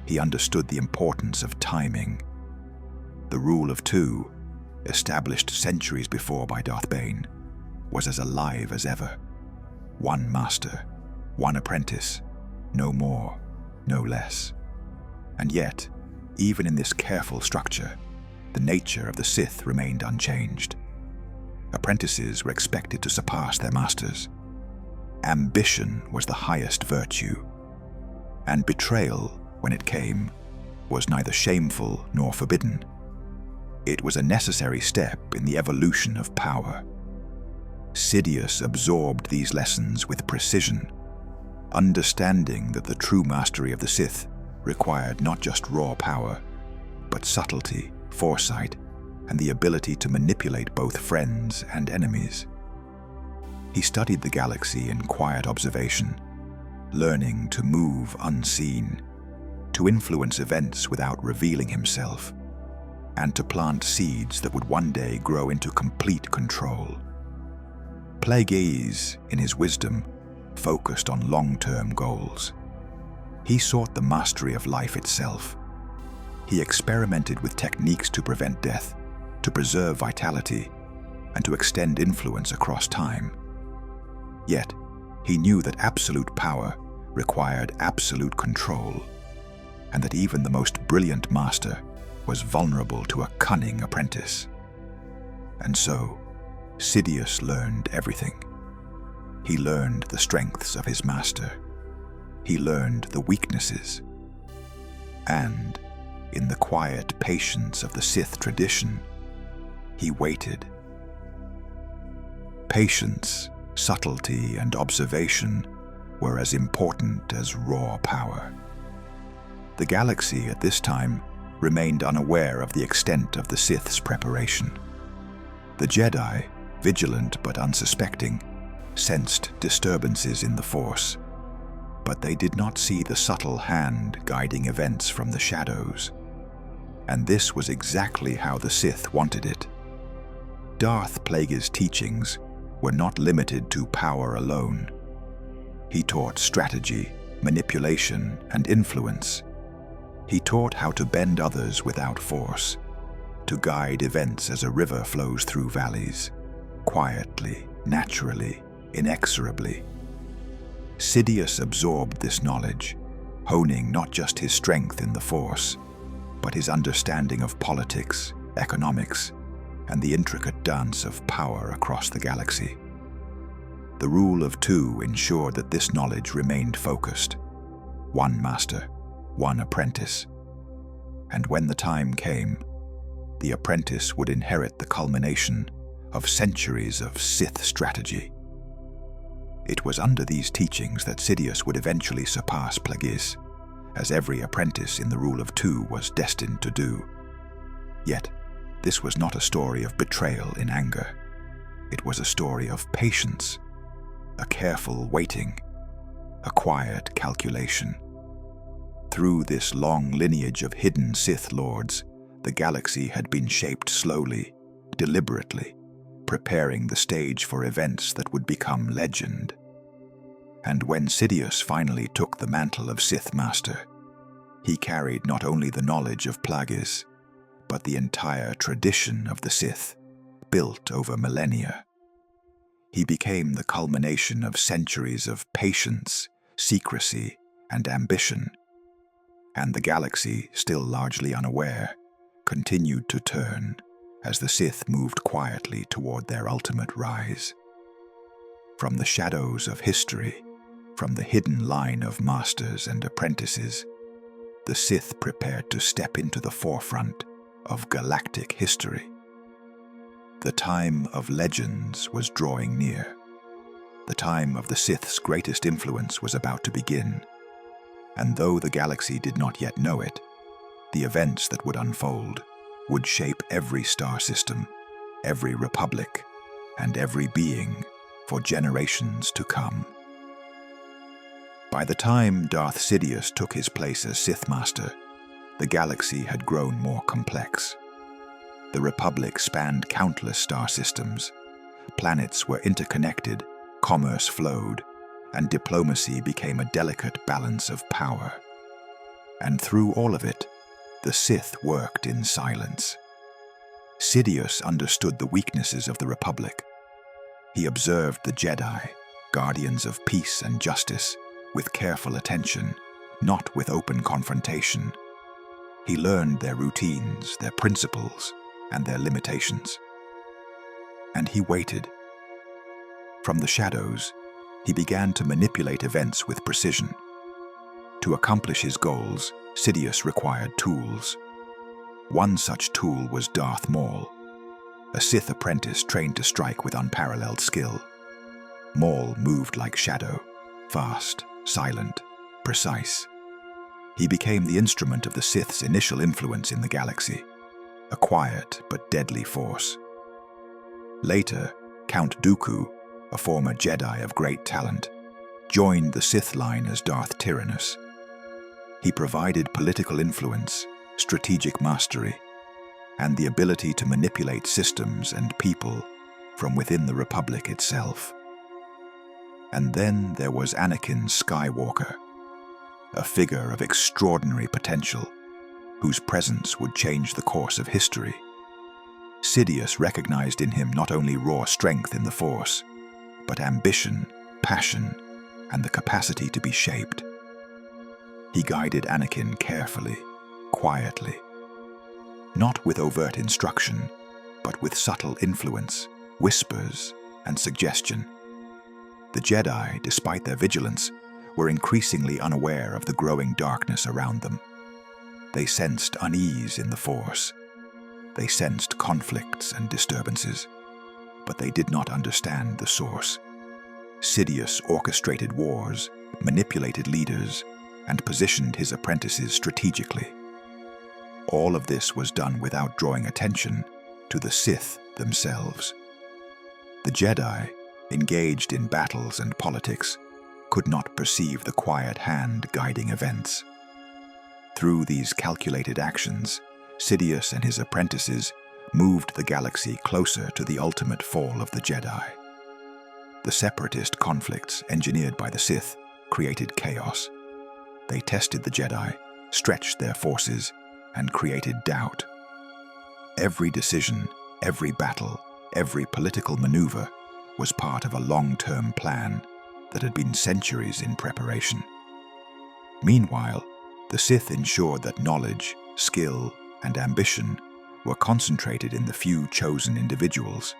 He understood the importance of timing. The rule of two, established centuries before by Darth Bane, was as alive as ever. One master, one apprentice, no more, no less. And yet, even in this careful structure, the nature of the Sith remained unchanged. Apprentices were expected to surpass their masters. Ambition was the highest virtue, and betrayal, when it came, was neither shameful nor forbidden. It was a necessary step in the evolution of power. Sidious absorbed these lessons with precision, understanding that the true mastery of the Sith required not just raw power, but subtlety, foresight, and the ability to manipulate both friends and enemies. He studied the galaxy in quiet observation, learning to move unseen, to influence events without revealing himself. and to plant seeds that would one day grow into complete control. Plagueis, in his wisdom, focused on long-term goals. He sought the mastery of life itself. He experimented with techniques to prevent death, to preserve vitality, and to extend influence across time. Yet, he knew that absolute power required absolute control, and that even the most brilliant master was vulnerable to a cunning apprentice. And so, Sidious learned everything. He learned the strengths of his master. He learned the weaknesses. And, in the quiet patience of the Sith tradition, he waited. Patience, subtlety, and observation were as important as raw power. The galaxy at this time remained unaware of the extent of the Sith's preparation. The Jedi, vigilant but unsuspecting, sensed disturbances in the Force, but they did not see the subtle hand guiding events from the shadows. And this was exactly how the Sith wanted it. Darth Plagueis' teachings were not limited to power alone. He taught strategy, manipulation, and influence. He taught how to bend others without force, to guide events as a river flows through valleys, quietly, naturally, inexorably. Sidious absorbed this knowledge, honing not just his strength in the Force, but his understanding of politics, economics, and the intricate dance of power across the galaxy. The rule of two ensured that this knowledge remained focused. One master, one apprentice. And when the time came, the apprentice would inherit the culmination of centuries of Sith strategy. It was under these teachings that Sidious would eventually surpass Plagueis, as every apprentice in the rule of two was destined to do. Yet, this was not a story of betrayal in anger. It was a story of patience, a careful waiting, a quiet calculation. Through this long lineage of hidden Sith Lords, the galaxy had been shaped slowly, deliberately, preparing the stage for events that would become legend. And when Sidious finally took the mantle of Sith Master, he carried not only the knowledge of Plagueis, but the entire tradition of the Sith, built over millennia. He became the culmination of centuries of patience, secrecy, and ambition. And the galaxy, still largely unaware, continued to turn as the Sith moved quietly toward their ultimate rise. From the shadows of history, from the hidden line of masters and apprentices, the Sith prepared to step into the forefront of galactic history. The time of legends was drawing near. The time of the Sith's greatest influence was about to begin. And though the galaxy did not yet know it, the events that would unfold would shape every star system, every republic, and every being for generations to come. By the time Darth Sidious took his place as Sith Master, the galaxy had grown more complex. The Republic spanned countless star systems. Planets were interconnected, commerce flowed, and diplomacy became a delicate balance of power. And through all of it, the Sith worked in silence. Sidious understood the weaknesses of the Republic. He observed the Jedi, guardians of peace and justice, with careful attention, not with open confrontation. He learned their routines, their principles, and their limitations. And he waited. From the shadows, he began to manipulate events with precision. To accomplish his goals, Sidious required tools. One such tool was Darth Maul, a Sith apprentice trained to strike with unparalleled skill. Maul moved like shadow, fast, silent, precise. He became the instrument of the Sith's initial influence in the galaxy, a quiet but deadly force. Later, Count Dooku, a former Jedi of great talent, joined the Sith line as Darth Tyrannus. He provided political influence, strategic mastery, and the ability to manipulate systems and people from within the Republic itself. And then there was Anakin Skywalker, a figure of extraordinary potential, whose presence would change the course of history. Sidious recognized in him not only raw strength in the Force, but ambition, passion, and the capacity to be shaped. He guided Anakin carefully, quietly, not with overt instruction, but with subtle influence, whispers, and suggestion. The Jedi, despite their vigilance, were increasingly unaware of the growing darkness around them. They sensed unease in the Force. They sensed conflicts and disturbances, but they did not understand the source. Sidious orchestrated wars, manipulated leaders, and positioned his apprentices strategically. All of this was done without drawing attention to the Sith themselves. The Jedi, engaged in battles and politics, could not perceive the quiet hand guiding events. Through these calculated actions, Sidious and his apprentices moved the galaxy closer to the ultimate fall of the Jedi. The separatist conflicts engineered by the Sith created chaos. They tested the Jedi, stretched their forces, and created doubt. Every decision, every battle, every political maneuver was part of a long-term plan that had been centuries in preparation. Meanwhile, the Sith ensured that knowledge, skill, and ambition were concentrated in the few chosen individuals.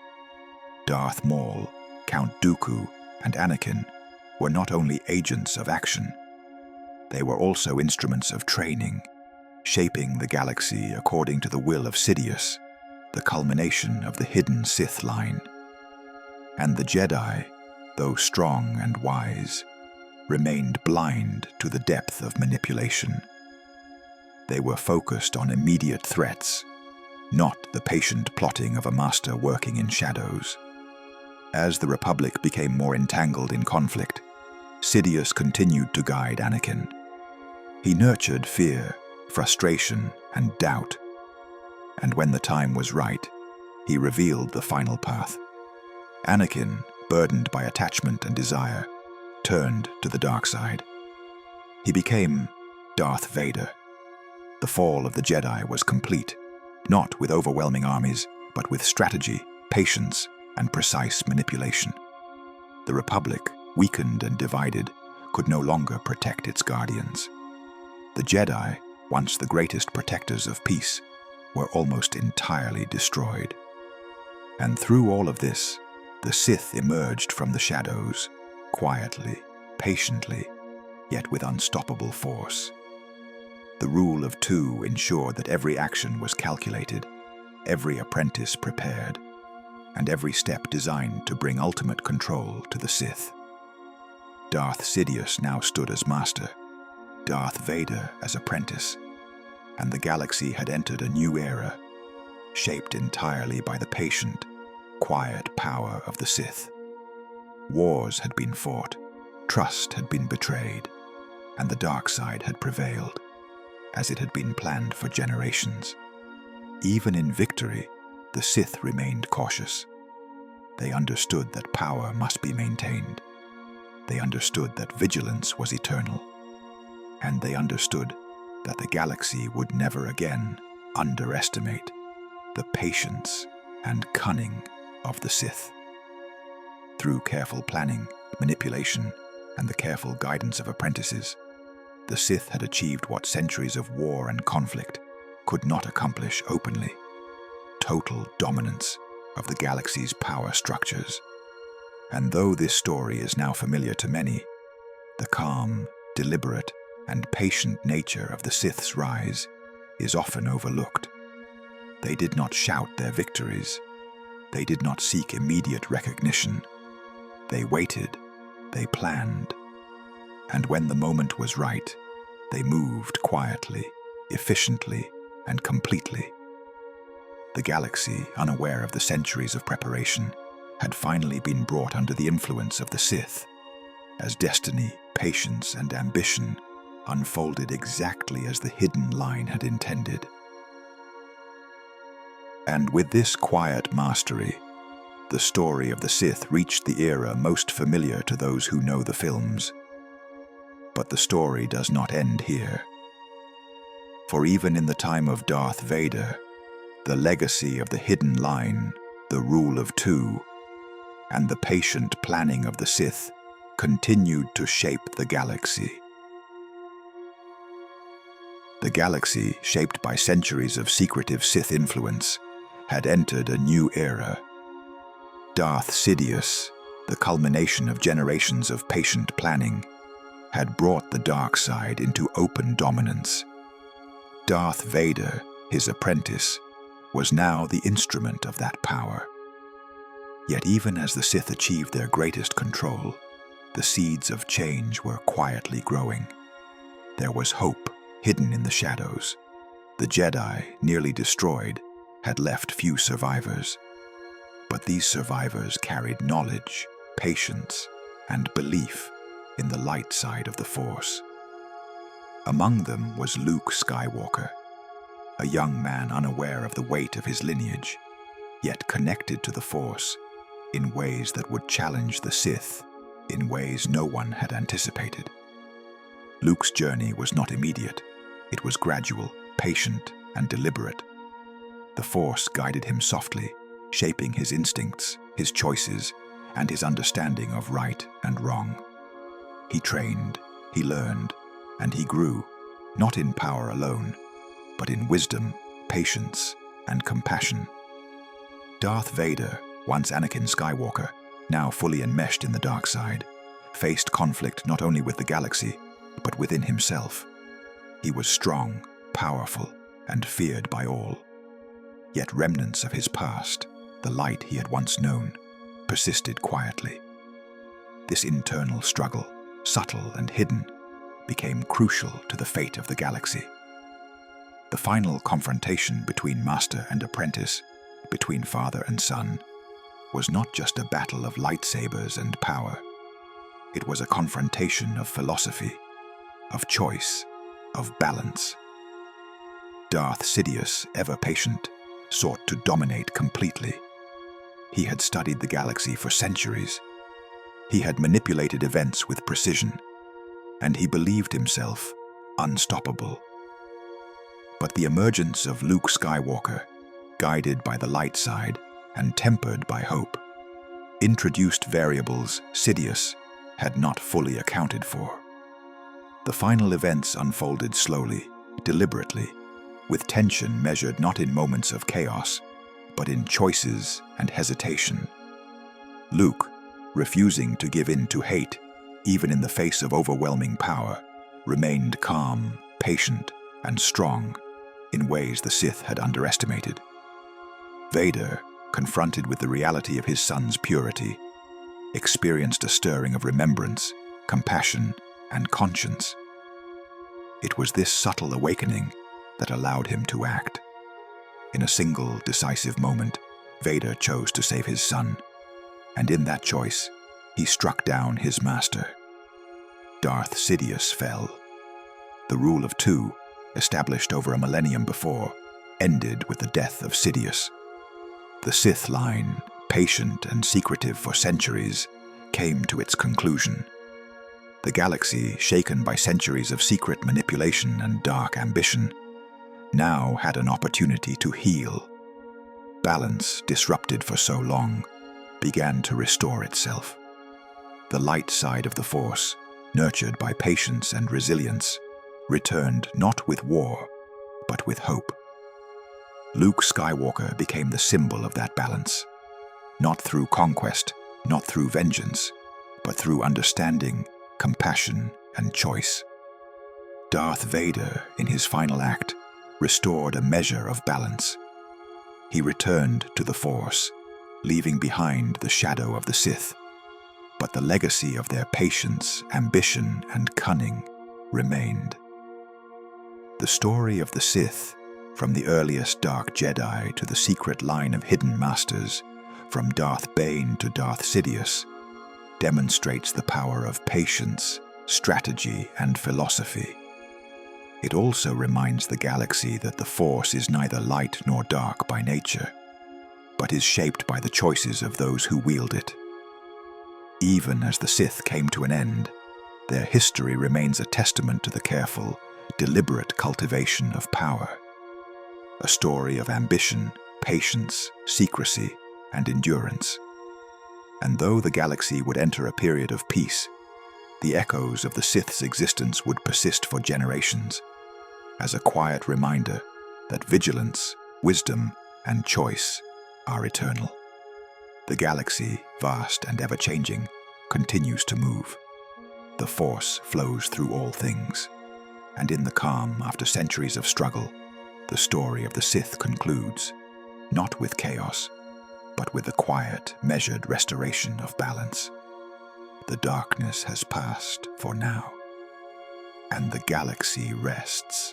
Darth Maul, Count Dooku, and Anakin were not only agents of action, they were also instruments of training, shaping the galaxy according to the will of Sidious, the culmination of the hidden Sith line. And the Jedi, though strong and wise, remained blind to the depth of manipulation. They were focused on immediate threats, not the patient plotting of a master working in shadows. As the Republic became more entangled in conflict, Sidious continued to guide Anakin. He nurtured fear, frustration, and doubt. And when the time was right, he revealed the final path. Anakin, burdened by attachment and desire, turned to the dark side. He became Darth Vader. The fall of the Jedi was complete, not with overwhelming armies, but with strategy, patience, and precise manipulation. The Republic, weakened and divided, could no longer protect its guardians. The Jedi, once the greatest protectors of peace, were almost entirely destroyed. And through all of this, the Sith emerged from the shadows, quietly, patiently, yet with unstoppable force. The rule of two ensured that every action was calculated, every apprentice prepared, and every step designed to bring ultimate control to the Sith. Darth Sidious now stood as master, Darth Vader as apprentice, and the galaxy had entered a new era, shaped entirely by the patient, quiet power of the Sith. Wars had been fought, trust had been betrayed, and the dark side had prevailed, as it had been planned for generations. Even in victory, the Sith remained cautious. They understood that power must be maintained. They understood that vigilance was eternal. And they understood that the galaxy would never again underestimate the patience and cunning of the Sith. Through careful planning, manipulation, and the careful guidance of apprentices, the Sith had achieved what centuries of war and conflict could not accomplish openly: total dominance of the galaxy's power structures. And though this story is now familiar to many, the calm, deliberate, and patient nature of the Sith's rise is often overlooked. They did not shout their victories. They did not seek immediate recognition. They waited, they planned, and when the moment was right, they moved quietly, efficiently, and completely. The galaxy, unaware of the centuries of preparation, had finally been brought under the influence of the Sith, as destiny, patience, and ambition unfolded exactly as the hidden line had intended. And with this quiet mastery, the story of the Sith reached the era most familiar to those who know the films. But the story does not end here. For even in the time of Darth Vader, the legacy of the hidden line, the rule of two, and the patient planning of the Sith continued to shape the galaxy. The galaxy, shaped by centuries of secretive Sith influence, had entered a new era. Darth Sidious, the culmination of generations of patient planning, had brought the dark side into open dominance. Darth Vader, his apprentice, was now the instrument of that power. Yet even as the Sith achieved their greatest control, the seeds of change were quietly growing. There was hope hidden in the shadows. The Jedi, nearly destroyed, had left few survivors. But these survivors carried knowledge, patience, and belief in the light side of the Force. Among them was Luke Skywalker, a young man unaware of the weight of his lineage, yet connected to the Force in ways that would challenge the Sith in ways no one had anticipated. Luke's journey was not immediate. It was gradual, patient, and deliberate. The Force guided him softly, shaping his instincts, his choices, and his understanding of right and wrong. He trained, he learned, and he grew, not in power alone, but in wisdom, patience, and compassion. Darth Vader, once Anakin Skywalker, now fully enmeshed in the dark side, faced conflict not only with the galaxy, but within himself. He was strong, powerful, and feared by all. Yet remnants of his past, the light he had once known, persisted quietly. This internal struggle, subtle and hidden, became crucial to the fate of the galaxy. The final confrontation between master and apprentice, between father and son, was not just a battle of lightsabers and power. It was a confrontation of philosophy, of choice, of balance. Darth Sidious, ever patient, sought to dominate completely. He had studied the galaxy for centuries. He had manipulated events with precision, and he believed himself unstoppable. But the emergence of Luke Skywalker, guided by the light side and tempered by hope, introduced variables Sidious had not fully accounted for. The final events unfolded slowly, deliberately, with tension measured not in moments of chaos, but in choices and hesitation. Luke, refusing to give in to hate, even in the face of overwhelming power, remained calm, patient, and strong in ways the Sith had underestimated. Vader, confronted with the reality of his son's purity, experienced a stirring of remembrance, compassion, and conscience. It was this subtle awakening that allowed him to act. In a single, decisive moment, Vader chose to save his son, and in that choice, he struck down his master. Darth Sidious fell. The rule of two, established over a millennium before, ended with the death of Sidious. The Sith line, patient and secretive for centuries, came to its conclusion. The galaxy, shaken by centuries of secret manipulation and dark ambition, now had an opportunity to heal. Balance, disrupted for so long, began to restore itself. The light side of the Force, nurtured by patience and resilience, returned not with war, but with hope. Luke Skywalker became the symbol of that balance, not through conquest, not through vengeance, but through understanding, compassion, and choice. Darth Vader, in his final act, restored a measure of balance. He returned to the Force, leaving behind the shadow of the Sith, but the legacy of their patience, ambition, and cunning remained. The story of the Sith, from the earliest Dark Jedi to the secret line of hidden masters, from Darth Bane to Darth Sidious, demonstrates the power of patience, strategy, and philosophy. It also reminds the galaxy that the Force is neither light nor dark by nature, but is shaped by the choices of those who wield it. Even as the Sith came to an end, their history remains a testament to the careful, deliberate cultivation of power. A story of ambition, patience, secrecy, and endurance. And though the galaxy would enter a period of peace, the echoes of the Sith's existence would persist for generations, as a quiet reminder that vigilance, wisdom, and choice are eternal. The galaxy, vast and ever-changing, continues to move. The Force flows through all things, and in the calm after centuries of struggle, the story of the Sith concludes, not with chaos, but with a quiet, measured restoration of balance. The darkness has passed for now, and the galaxy rests.